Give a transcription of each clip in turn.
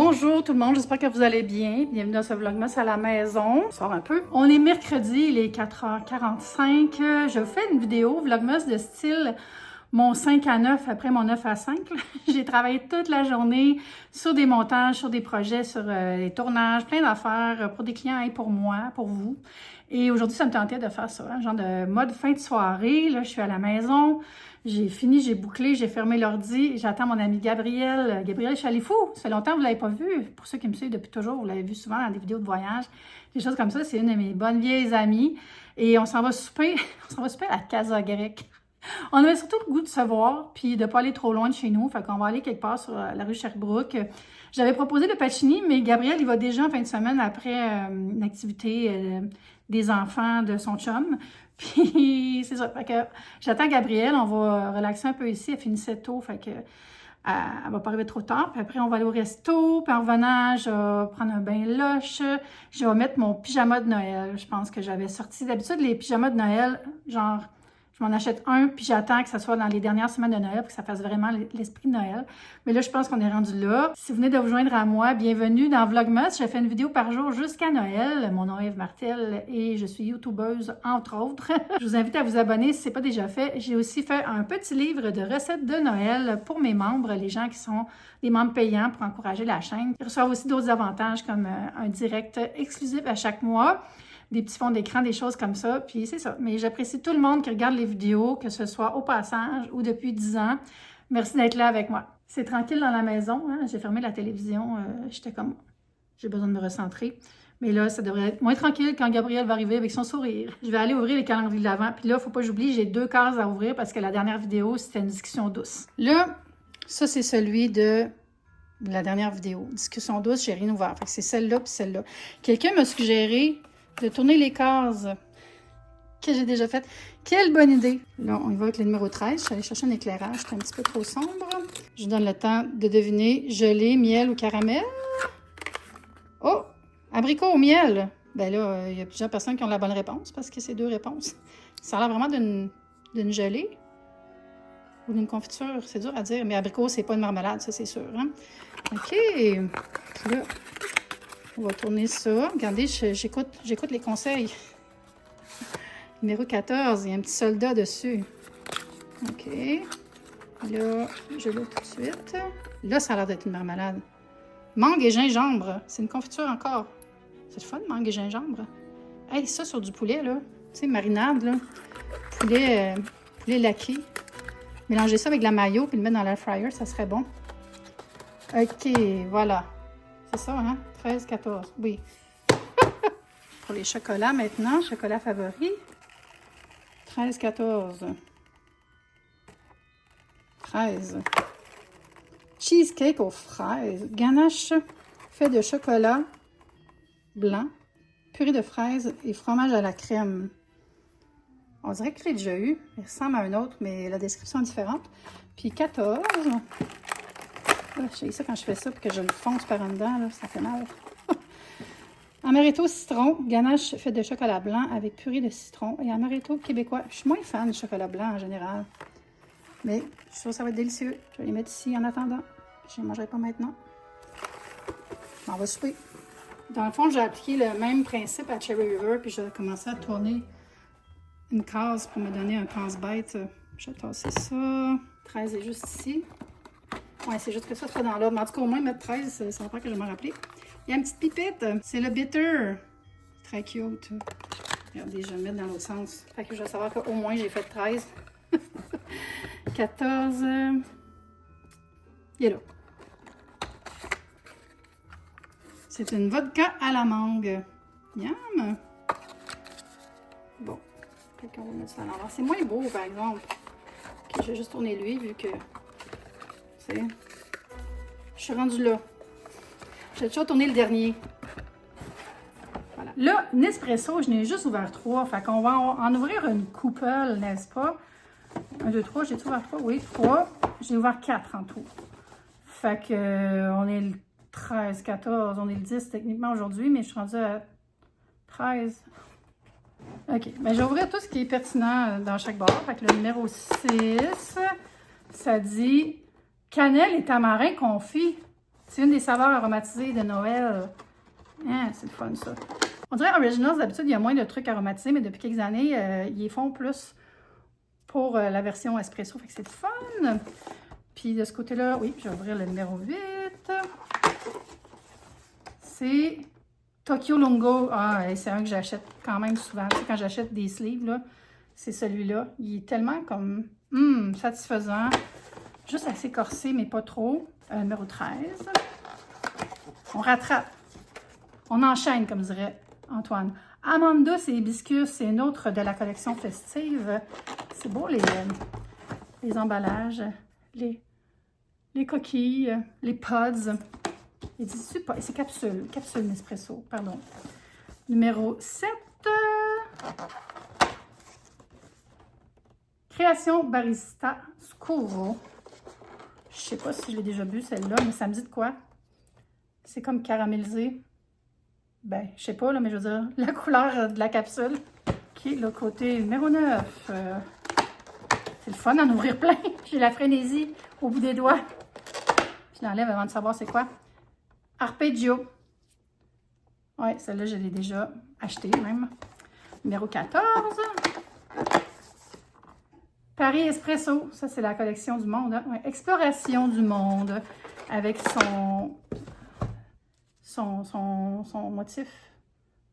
Bonjour tout le monde, j'espère que vous allez bien. Bienvenue dans ce vlogmas à la maison. On sort un peu. On est mercredi, il est 4h45. Je fais une vidéo vlogmas de style mon 5 à 9 après mon 9 à 5. J'ai travaillé toute la journée sur des montages, sur des projets, sur des tournages, plein d'affaires pour des clients et pour moi, pour vous. Et aujourd'hui, ça me tentait de faire ça, un genre de mode fin de soirée. Là, je suis à la maison. J'ai fini, j'ai bouclé, j'ai fermé l'ordi. J'attends mon ami Gabriel. Gabriel Chalifou, ça fait longtemps que vous ne l'avez pas vu. Pour ceux qui me suivent depuis toujours, vous l'avez vu souvent dans des vidéos de voyage. Des choses comme ça, c'est une de mes bonnes vieilles amies. Et on s'en va souper, à la Casa Grecque. On avait surtout le goût de se voir, puis de ne pas aller trop loin de chez nous. Fait qu'on va aller quelque part sur la rue Sherbrooke. J'avais proposé le Pacini, mais Gabriel, il va déjà en fin de semaine après une activité des enfants de son chum. Puis c'est ça. Fait que j'attends Gabriel, on va relaxer un peu ici. Elle finissait tôt, fait que elle va pas arriver trop tard. Puis après, on va aller au resto. Puis en revenant, je vais prendre un bain lush. Je vais mettre mon pyjama de Noël. Je pense que j'avais sorti. D'habitude, les pyjamas de Noël, genre, je m'en achète un, puis j'attends que ça soit dans les dernières semaines de Noël pour que ça fasse vraiment l'esprit de Noël. Mais là, je pense qu'on est rendu là. Si vous venez de vous joindre à moi, bienvenue dans Vlogmas. Je fais une vidéo par jour jusqu'à Noël. Mon nom est Eve Martel et je suis youtubeuse, entre autres. Je vous invite à vous abonner si ce n'est pas déjà fait. J'ai aussi fait un petit livre de recettes de Noël pour mes membres, les gens qui sont des membres payants pour encourager la chaîne. Ils reçoivent aussi d'autres avantages comme un direct exclusif à chaque mois, des petits fonds d'écran, des choses comme ça, puis c'est ça. Mais j'apprécie tout le monde qui regarde les vidéos, que ce soit au passage ou depuis 10 ans. Merci d'être là avec moi. C'est tranquille dans la maison, hein? J'ai fermé la télévision, j'étais comme, j'ai besoin de me recentrer. Mais là, ça devrait être moins tranquille quand Gabriel va arriver avec son sourire. Je vais aller ouvrir les calendriers de l'Avent, puis là, il ne faut pas que j'oublie, j'ai 2 cases à ouvrir parce que la dernière vidéo, c'était une discussion douce. Là, ça, c'est celui de la dernière vidéo. Discussion douce, j'ai rien ouvert. Fait que c'est celle-là puis celle-là. Quelqu'un m'a suggéré de tourner les cases que j'ai déjà faites. Quelle bonne idée! Là, on y va avec le numéro 13. Je suis allée chercher un éclairage. C'est un petit peu trop sombre. Je vous donne le temps de deviner gelée, miel ou caramel. Oh! Abricot au miel! Ben là, il y a plusieurs personnes qui ont la bonne réponse parce que c'est 2 réponses. Ça a l'air vraiment d'une gelée ou d'une confiture. C'est dur à dire, mais abricot, c'est pas une marmelade, ça, c'est sûr. Hein? OK! Là, on va tourner ça. Regardez, j'écoute les conseils. Numéro 14, il y a un petit soldat dessus. OK. Là, je l'ouvre tout de suite. Là, ça a l'air d'être une marmelade. Mangue et gingembre. C'est une confiture encore. C'est le fun, mangue et gingembre. Hey, ça sur du poulet, là. Tu sais, marinade, là. Poulet laqué. Mélanger ça avec de la mayo puis le mettre dans l'air fryer, ça serait bon. OK, voilà. C'est ça, hein? 13, 14, oui. Pour les chocolats maintenant, chocolat favori. 13, 14. 13. Cheesecake aux fraises. Ganache fait de chocolat blanc, purée de fraises et fromage à la crème. On dirait que je l'ai déjà eu. Il ressemble à un autre, mais la description est différente. Puis 14. J'ai ça quand je fais ça, puis que je le fonce par en dedans, là, ça fait mal. Amaretto citron, ganache fait de chocolat blanc avec purée de citron et amaretto québécois. Je suis moins fan du chocolat blanc en général, mais je suis sûre que ça va être délicieux. Je vais les mettre ici en attendant. Je ne les mangerai pas maintenant. On va souper. Dans le fond, j'ai appliqué le même principe à Cherry River, puis je vais commencer à tourner une case pour me donner un casse-bête. Je vais tasser ça. 13 est juste ici. Ouais, c'est juste que ça soit dans l'ordre. Mais en tout cas, au moins mettre 13, ça va pas que je vais m'en rappeler. Il y a une petite pipette. C'est le bitter. Très cute. Regardez, je vais le mettre dans l'autre sens. Fait que je vais savoir qu'au moins j'ai fait 13. 14. Il est là. C'est une vodka à la mangue. Yum! Bon. Fait qu'on va mettre ça à l'envers. C'est moins beau, par exemple. Okay, je vais juste tourner lui, vu que... Je suis rendue là. J'ai déjà tourné le dernier. Voilà. Là, Nespresso, je n'ai juste ouvert 3. Fait qu'on va en ouvrir une couple, n'est-ce pas? 1, 2, 3. J'ai-tu ouvert 3? Oui, 3. J'ai ouvert 4 en tout. Fait que on est le 13, 14. On est le 10 techniquement aujourd'hui, mais je suis rendue à 13. OK. Ben, je vais ouvrir tout ce qui est pertinent dans chaque barre. Fait que le numéro 6, ça dit... Cannelle et tamarin confit. C'est une des saveurs aromatisées de Noël. Hein, c'est le fun, ça. On dirait Originals, d'habitude, il y a moins de trucs aromatisés, mais depuis quelques années, ils les font plus pour la version espresso. Fait que c'est le fun. Puis de ce côté-là, oui, je vais ouvrir le numéro 8. C'est Tokyo Lungo. Ah, c'est un que j'achète quand même souvent. Tu sais, quand j'achète des sleeves, là, c'est celui-là. Il est tellement comme satisfaisant. Juste assez corsé, mais pas trop. Numéro 13. On rattrape. On enchaîne, comme dirait Antoine. Amande douce et hibiscus, c'est une autre de la collection festive. C'est beau, les emballages, les coquilles, les pods. Il dit c'est capsule Nespresso, pardon. Numéro 7. Création Barista Scuro. Je sais pas si je l'ai déjà bu, celle-là, mais ça me dit de quoi? C'est comme caramélisé. Ben, je sais pas, là, mais je veux dire, la couleur de la capsule. OK, le côté numéro 9. C'est le fun d'en ouvrir plein. J'ai la frénésie au bout des doigts. Je l'enlève avant de savoir c'est quoi. Arpeggio. Ouais, celle-là, je l'ai déjà achetée même. Numéro 14. Paris Espresso. Ça, c'est la collection du monde. Hein? Ouais, Exploration du monde. Avec son motif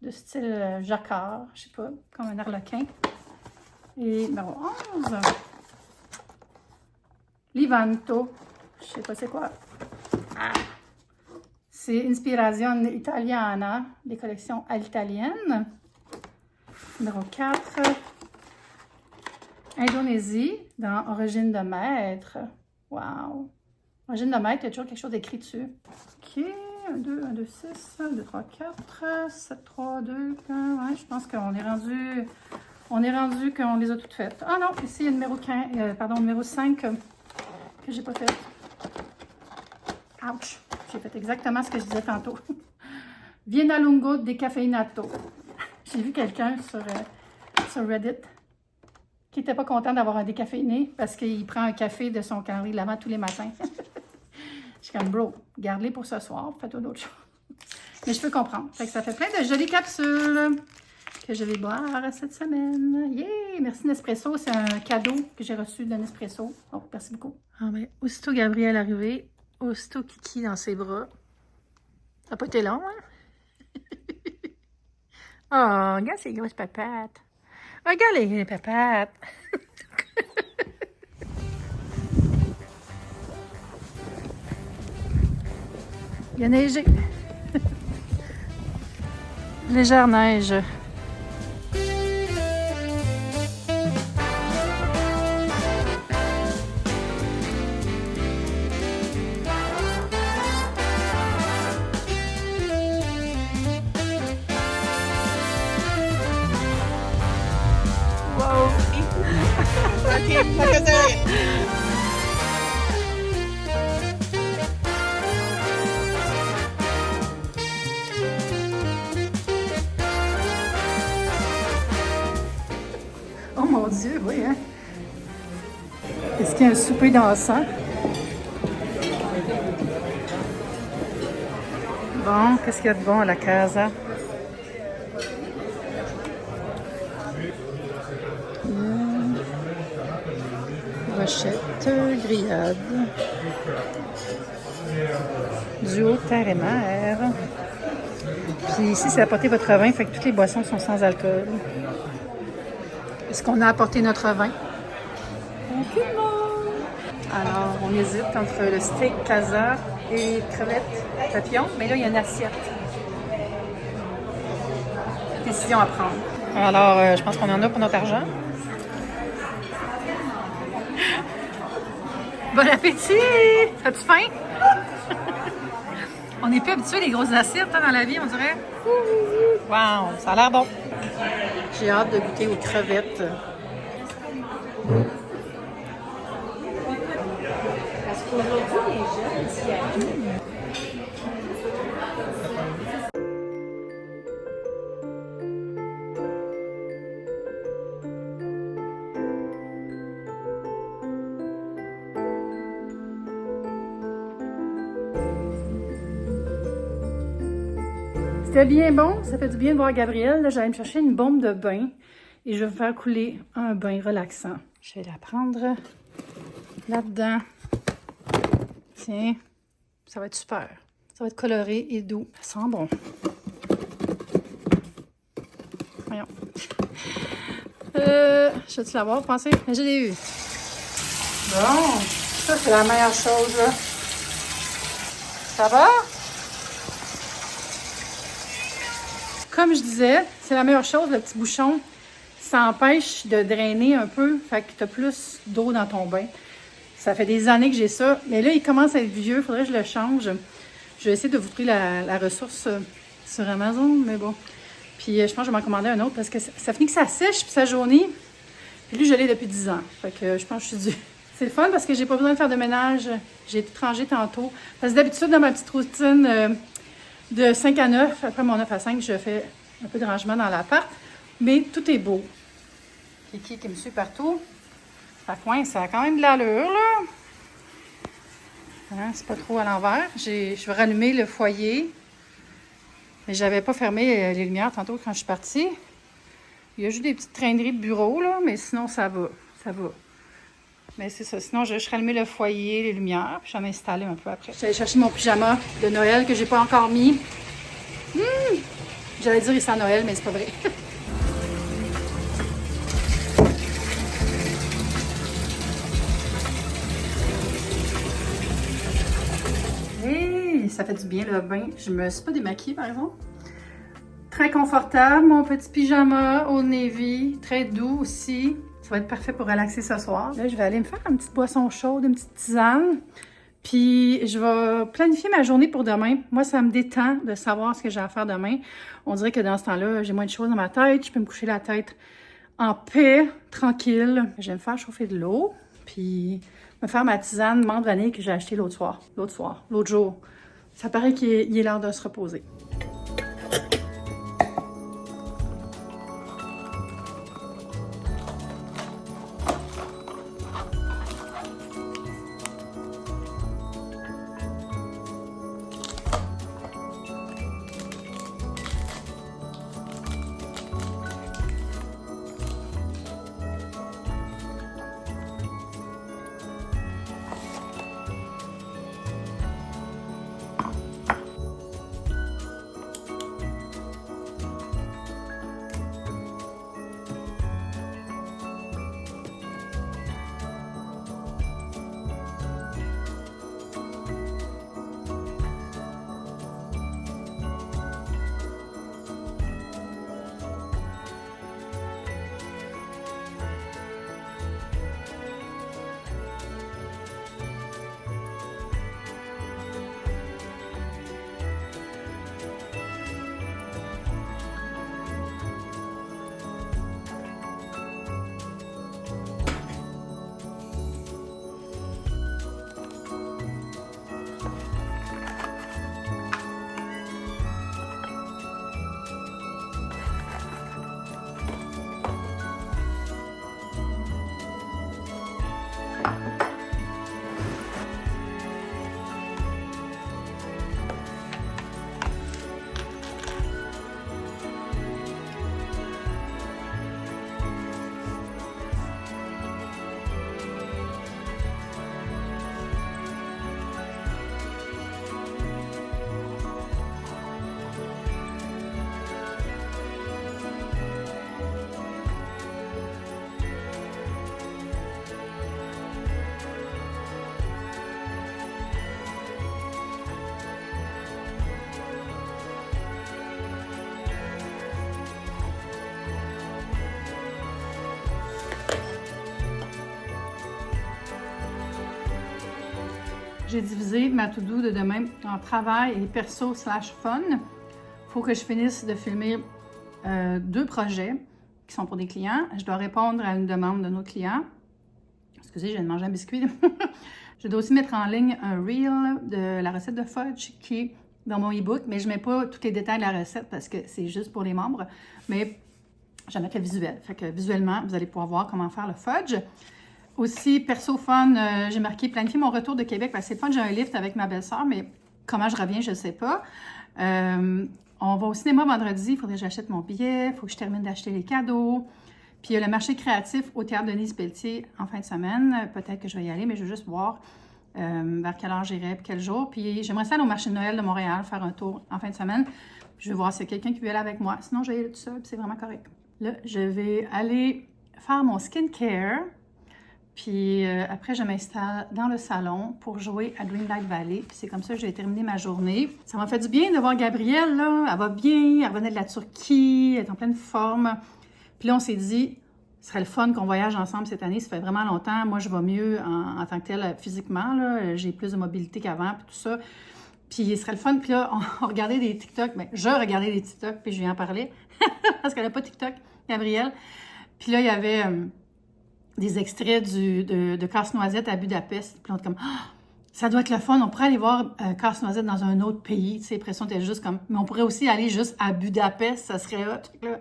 de style jacquard. Je sais pas, comme un arlequin. Et numéro 11. Livanto. Je sais pas c'est quoi. Ah. C'est Inspirazione Italiana, des collections à l'italienne. Numéro 4. Indonésie, dans Origine de maître. Wow! Origine de maître, il y a toujours quelque chose d'écrit dessus. OK. 1, 2, 1, 2, 6, 1, 2, 3, 4, 7, 3, 2, 1. Ouais, je pense qu'on est rendu... On est rendu qu'on les a toutes faites. Ah non, ici, il y a le numéro 15, numéro 5 que j'ai pas fait. Ouch! J'ai fait exactement ce que je disais tantôt. Vienna Lungo Décaféinato. J'ai vu quelqu'un sur Reddit qui n'était pas content d'avoir un décaféiné parce qu'il prend un café de son calendrier de l'avant tous les matins. Je suis comme, bro, garde-les pour ce soir, fais-toi d'autres choses. Mais je peux comprendre. Fait que ça fait plein de jolies capsules que je vais boire cette semaine. Yeah! Merci Nespresso. C'est un cadeau que j'ai reçu de Nespresso. Oh, merci beaucoup. Ah ben, aussitôt Gabriel arrivé, aussitôt Kiki dans ses bras. Ça n'a pas été long, hein? Oh, regarde ces grosses papates. Regarde les papates. Il a neigé. Légère neige. Wow. Oh mon Dieu, oui, hein? Est-ce qu'il y a un souper dansant? Bon, qu'est-ce qu'il y a de bon à la casa? Brochette, grillade. Du haut terre et mer. Puis ici, c'est apporter votre vin, fait que toutes les boissons sont sans alcool. Est-ce qu'on a apporté notre vin? Aucunement! Alors, on hésite entre le steak casa et crevettes papillons, mais là, il y a une assiette. Décision à prendre. Alors, je pense qu'on en a pour notre argent. Bon appétit! As-tu faim? On n'est plus habitué des grosses assiettes hein, dans la vie, on dirait. Wow, ça a l'air bon. J'ai hâte de goûter aux crevettes. Parce qu'aujourd'hui, les jeunes, s'y arrivent. C'était bien bon, ça fait du bien de voir Gabrielle. Là, j'allais me chercher une bombe de bain et je vais faire couler un bain relaxant. Je vais la prendre là-dedans. Tiens, ça va être super. Ça va être coloré et doux. Ça sent bon. Voyons. Je vais-tu l'avoir, vous pensez? Je l'ai eu. Bon, ça c'est la meilleure chose, là. Ça va? Comme je disais, c'est la meilleure chose, le petit bouchon. Ça empêche de drainer un peu, fait que tu as plus d'eau dans ton bain. Ça fait des années que j'ai ça, mais là, il commence à être vieux, il faudrait que je le change. Je vais essayer de vous trouver la ressource sur Amazon, mais bon. Puis je pense que je vais m'en commander un autre parce que ça finit que ça sèche puis ça jaunit. Puis lui, je l'ai depuis 10 ans, fait que je pense que je suis due. C'est le fun parce que j'ai pas besoin de faire de ménage. J'ai tout rangé tantôt. Parce que d'habitude, dans ma petite routine de 5 à 9, après mon 9 à 5, je fais un peu de rangement dans l'appart. Mais tout est beau. Kiki qui me suit partout. Ça coince, ça a quand même de l'allure, là. Hein, c'est pas trop à l'envers. Je vais rallumer le foyer. Mais j'avais pas fermé les lumières tantôt quand je suis partie. Il y a juste des petites traîneries de bureau, là, mais sinon, ça va. Ça va. Mais c'est ça. Sinon, je rallumé le foyer, les lumières, puis je vais m'installer un peu après. J'allais chercher mon pyjama de Noël que j'ai pas encore mis. J'allais dire il sent Noël, mais c'est pas vrai. Hey, ça fait du bien le bain. Je me suis pas démaquillée, par exemple. Très confortable, mon petit pyjama au navy, très doux aussi. Ça va être parfait pour relaxer ce soir. Là, je vais aller me faire une petite boisson chaude, une petite tisane. Puis, je vais planifier ma journée pour demain. Moi, ça me détend de savoir ce que j'ai à faire demain. On dirait que dans ce temps-là, j'ai moins de choses dans ma tête. Je peux me coucher la tête en paix, tranquille. Je vais me faire chauffer de l'eau. Puis, me faire ma tisane menthe vanille que j'ai achetée l'autre jour. Ça paraît qu'il est l'heure de se reposer. J'ai divisé ma to-do de demain en travail et perso/fun. Il faut que je finisse de filmer 2 projets qui sont pour des clients. Je dois répondre à une demande de nos clients. Excusez, je viens de manger un biscuit. Je dois aussi mettre en ligne un reel de la recette de fudge qui est dans mon e-book, mais je ne mets pas tous les détails de la recette parce que c'est juste pour les membres. Mais je vais mettre le visuel. Fait que visuellement, vous allez pouvoir voir comment faire le fudge. Aussi, perso fun, j'ai marqué planifier mon retour de Québec parce que c'est le fun, j'ai un lift avec ma belle-sœur, mais comment je reviens, je ne sais pas. On va au cinéma vendredi, il faudrait que j'achète mon billet, il faut que je termine d'acheter les cadeaux. Puis il y a le marché créatif au Théâtre Denise-Pelletier en fin de semaine. Peut-être que je vais y aller, mais je veux juste voir vers quelle heure j'irai, puis quel jour. Puis j'aimerais ça aller au marché de Noël de Montréal, faire un tour en fin de semaine. Je vais voir s'il y a quelqu'un qui veut aller avec moi. Sinon, je vais y aller tout seul, puis c'est vraiment correct. Là, je vais aller faire mon skincare. Puis après, je m'installe dans le salon pour jouer à Dreamlight Valley. Puis c'est comme ça que je vais terminer ma journée. Ça m'a fait du bien de voir Gabrielle, là. Elle va bien, elle revenait de la Turquie, elle est en pleine forme. Puis là, on s'est dit, ce serait le fun qu'on voyage ensemble cette année. Ça fait vraiment longtemps. Moi, je vais mieux en tant que telle physiquement, là. J'ai plus de mobilité qu'avant, puis tout ça. Puis ce serait le fun. Puis là, on regardait des TikTok. Bien, je regardais des TikTok, puis je lui en parlais. Parce qu'elle n'a pas TikTok, Gabrielle. Puis là, il y avait... des extraits de Casse-Noisette à Budapest. Puis on était comme, ah, ça doit être le fun. On pourrait aller voir Casse-Noisette dans un autre pays. Tu sais, l'impression était juste comme, mais on pourrait aussi aller juste à Budapest. Ça serait hot. Là,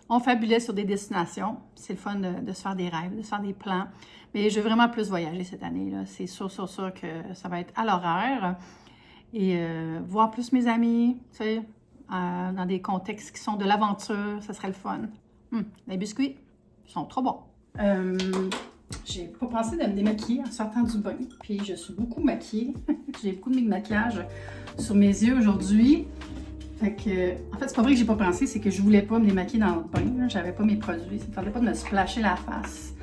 on fabulait sur des destinations. C'est le fun de se faire des rêves, de se faire des plans. Mais je veux vraiment plus voyager cette année, là. C'est sûr que ça va être à l'horaire. Et voir plus mes amis, tu sais, dans des contextes qui sont de l'aventure. Ça serait le fun. Les biscuits sont trop bons. J'ai pas pensé de me démaquiller en sortant du bain, puis je suis beaucoup maquillée. J'ai beaucoup de maquillage sur mes yeux aujourd'hui. Fait que, en fait, c'est pas vrai que j'ai pas pensé, c'est que je voulais pas me démaquiller dans le bain. J'avais pas mes produits, ça me tentait pas de me splasher la face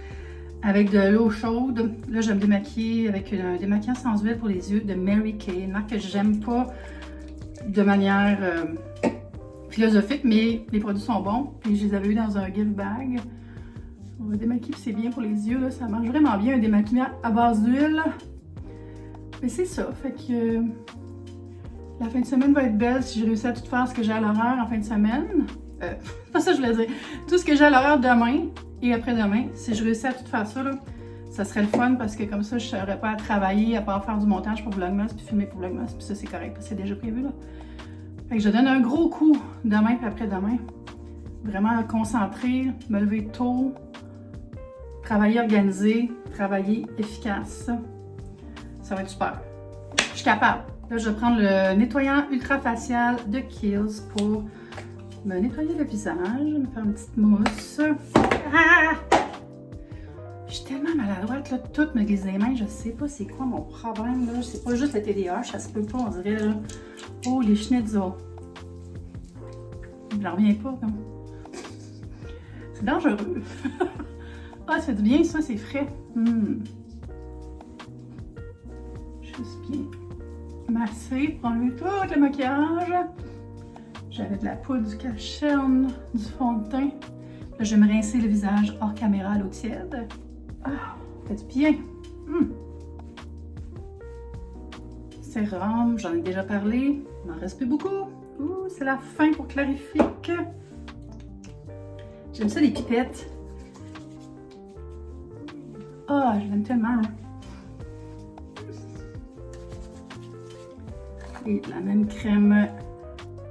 avec de l'eau chaude. Là, je vais me démaquiller avec un démaquillant sans huile pour les yeux de Mary Kay, une marque que j'aime pas de manière philosophique, mais les produits sont bons. Puis je les avais eu dans un gift bag. On va démaquiller, c'est bien pour les yeux, là. Ça marche vraiment bien, un démaquillant à base d'huile. Mais c'est ça, fait que la fin de semaine va être belle si je réussis à tout faire ce que j'ai à l'horaire en fin de semaine. Pas ça que je voulais dire. Tout ce que j'ai à l'horaire demain et après-demain, si je réussis à tout faire ça, là, ça serait le fun parce que comme ça, je ne serais pas à travailler, à part faire du montage pour Vlogmas, puis filmer pour Vlogmas, puis ça c'est correct, parce que c'est déjà prévu, là. Fait que je donne un gros coup demain puis après-demain. Vraiment concentré, me lever tôt. Travailler organisé, travailler efficace. Ça va être super. Je suis capable. Là, je vais prendre le nettoyant ultra facial de Kiehl's pour me nettoyer le visage, me faire une petite mousse. Ah! Je suis tellement maladroite, là, tout me glisse les mains. Je sais pas c'est quoi mon problème, là. C'est pas juste le TDAH, ça se peut pas, on dirait, là. Oh, les schnitzel. J'en reviens pas, non? C'est dangereux. Ah, ça fait du bien, ça, c'est frais. Juste bien masser pour enlever tout le maquillage. J'avais de la poudre, du cache-cerne, du fond de teint. Là, je vais me rincer le visage hors caméra à l'eau tiède. Ah, ça fait du bien. Sérum, j'en ai déjà parlé. Il m'en reste plus beaucoup. Ouh, c'est la fin pour Clarifique. J'aime ça, les pipettes. Ah, je l'aime tellement. Hein. Et la même crème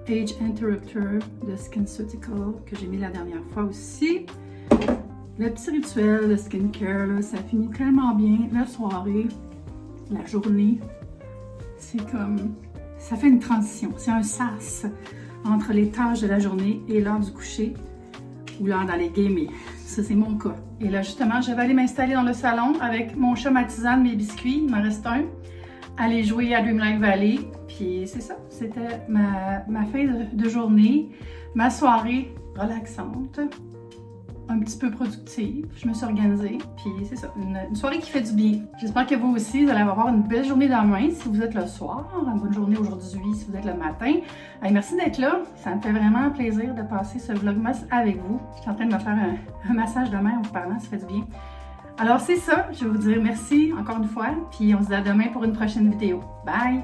Age Interrupter de SkinCeutical que j'ai mis la dernière fois aussi. Le petit rituel de skincare, là, ça finit tellement bien. La soirée, la journée, c'est comme... ça fait une transition. C'est un sas entre les tâches de la journée et l'heure du coucher ou l'heure d'aller gamer. Ça, c'est mon cas. Et là, justement, je vais aller m'installer dans le salon avec mon chat ma tisane, mes biscuits. Il m'en reste un. Aller jouer à Dreamlight Valley. Puis c'est ça. C'était ma fin de journée. Ma soirée relaxante. Un petit peu productive. Je me suis organisée. Puis c'est ça. Une soirée qui fait du bien. J'espère que vous aussi, vous allez avoir une belle journée demain si vous êtes le soir. Une bonne journée aujourd'hui si vous êtes le matin. Allez, merci d'être là. Ça me fait vraiment plaisir de passer ce vlogmas avec vous. Je suis en train de me faire un massage de main en vous parlant. Ça fait du bien. Alors c'est ça. Je vais vous dire merci encore une fois. Puis on se dit à demain pour une prochaine vidéo. Bye!